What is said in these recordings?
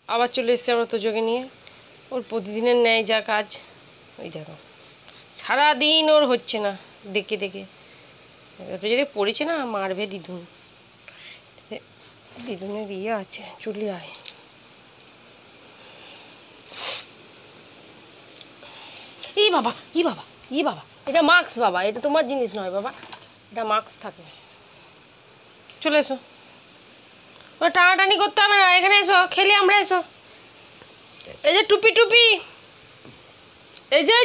আবার চলে এসেছে আমরা তোজোকে নিয়ে। ওর প্রতিদিনের ন্যায় যা কাজ, ওই দেখো সারাদিন ওর হচ্ছে না দেখে দেখে। ওটা যদি পড়েছে না মারবে দিদুন। দিদুনের ইয়ে আছে, চলে আয়। ই বাবা ই বাবা ই বাবা, এটা মাস্ক বাবা, এটা তোমার জিনিস নয় বাবা, এটা মাস্ক থাকে। চলে এসো, ওটা টানাটানি করতে হবে না, এখানে এসো খেলি আমরা, এসো। এই যে টুপি টুপি, এই যে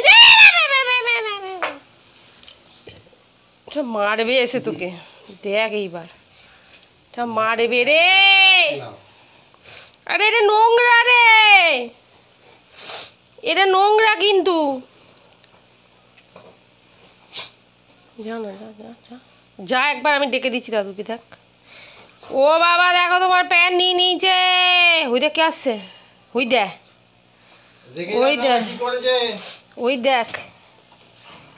মারবে এসে তোকে, দেখ এইবার মারবে রে। আরে এটা নোংরা রে, এটা নোংরা কিন্তু। যা না, যা যা যা যা, একবার আমি ডেকে দিচ্ছি দাদুকে। দেখ ও বাবা, দেখো তোমার প্যান্ট নিয়ে নিয়েছে। ওই দেখ কে আসছে, ওই দেখ, ওই দেখ, ওই দেখ।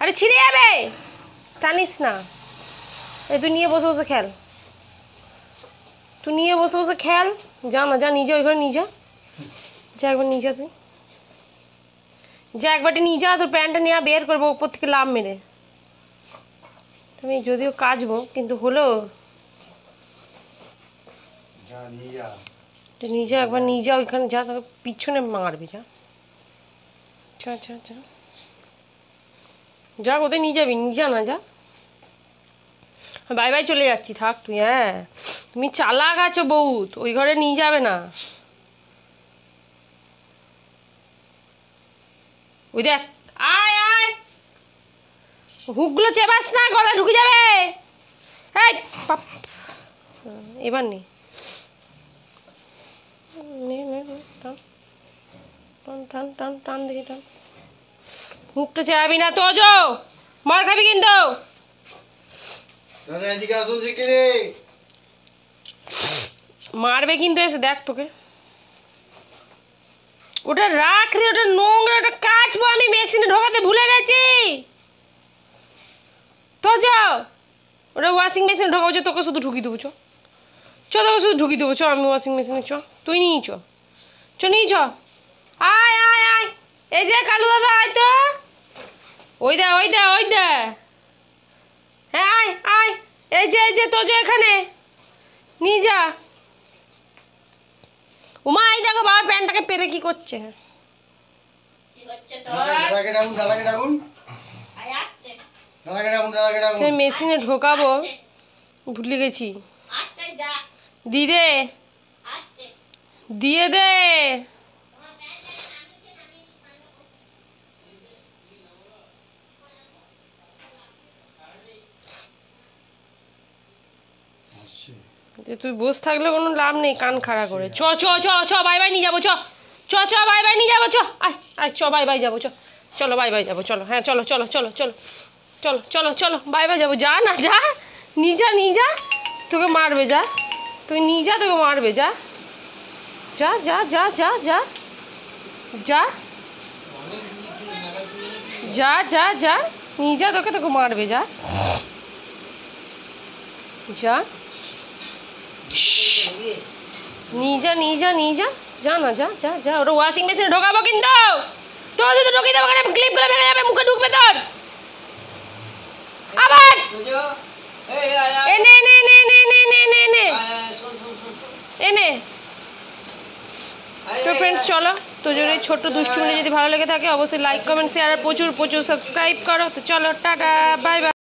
আরে ছিঁড়ে যাবে, টানিস না। এই তুই নিয়ে বসে বসে খেল, তুই নিয়ে বসে বসে খেল। যা না, যা নিজে ওই ঘরে নিয়ে যা, যা একবার নিয়ে যা, তুই যা একবারটি নিয়ে যা। তোর প্যান্টটা নিয়ে বের করবো উপর থেকে লাভ মেরে। তুমি যদিও কাচবো কিন্তু হলো, নিয়ে যা একবার, নিয়ে যা ওইখানে যা, তবে পিছনে মারবে। যা যা যা যা যা, কোথায় নিয়ে যাবি, নিয়ে যা না, যা। বাই বাই, চলে যাচ্ছি, থাক তুই। হ্যাঁ তুমি চালাক আছো বহুত, ওই ঘরে নিয়ে যাবে না। ওই দেখ, আয় আয়, হুকগুলো চেপাস না, গলা ঢুকে যাবে। এই এবার নে, টান টান টান টান দেখি, টান। মুখটা চেয়াবি না তোজো, মার খাবি কিন্তু। মারবে কিন্তু এসে, দেখ তোকে। ওটা রাখ রে, ওটা নোংরা, ওটা কাচবো আমি, মেশিনে ঢোকাতে ভুলে গেছি। তো যাও, ওটা ওয়াশিং মেশিনে ঢোকাবো, তোকে শুধু ঢুকিয়ে দেবো। চ তোকে শুধু ঢুকিয়ে দেবো, চ আমি ওয়াশিং মেশিনে। চ তুই নিয়ে চ নিয়ে চ, আয় আয় আয়। এই যে কালু দাদা, আয় তো। ওই দে ওই দে ওই দে, হ্যাঁ আয় আয়। এই যে তোজো এখানে নিয়ে যা। উমা এই দেখো বাবার প্যান্টটাকে পেরে কি করছে। মেশিনে ঢোকাবো ভুলে গেছি। দিদে দিয়ে দে। তুই বসে থাকলে কোনো লাভ নেই, কান খাড়া করে। চ চ চ চ, বাই বাই নিয়ে যাবো। চ চ চ, বাই বাই নিয়ে যাবো। চ আয় আয়, চ বাই বাই যাবো। চ চলো বাই বাই যাবো, চলো। হ্যাঁ চলো চলো চলো চলো চলো চলো চলো, বাই বাই যাবো। যা না, যা নিয়ে যা, নিয়ে যা, তোকে মারবে। যা তুই নিয়ে যা, তোকে মারবে। যা যা যা যা যা যা যা যা যা যা, নিয়ে যা, তোকে মারবে। যা যা, নিয়ে যা নিয়ে যা নিয়ে যা, যা না, যা যা যা। ওটা ওয়াশিং মেশিনে ঢোকাবো কিন্তু, তোর যদি ঢুকিয়ে দেবো, ক্লিপগুলো ভেঙে যাবে, মুখে ঢুকবে তোর। আবার এনে এনে এনে এনে এনে এনে এনে এনে এনে। তো ফ্রেন্ডস চলো, তো যদি ছোট্ট দুষ্টুমি যদি ভালো লেগে থাকে অবশ্যই লাইক কমেন্ট শেয়ার আর প্রচুর প্রচুর সাবস্ক্রাইব করো। তো চলো টাটা, বাই বাই।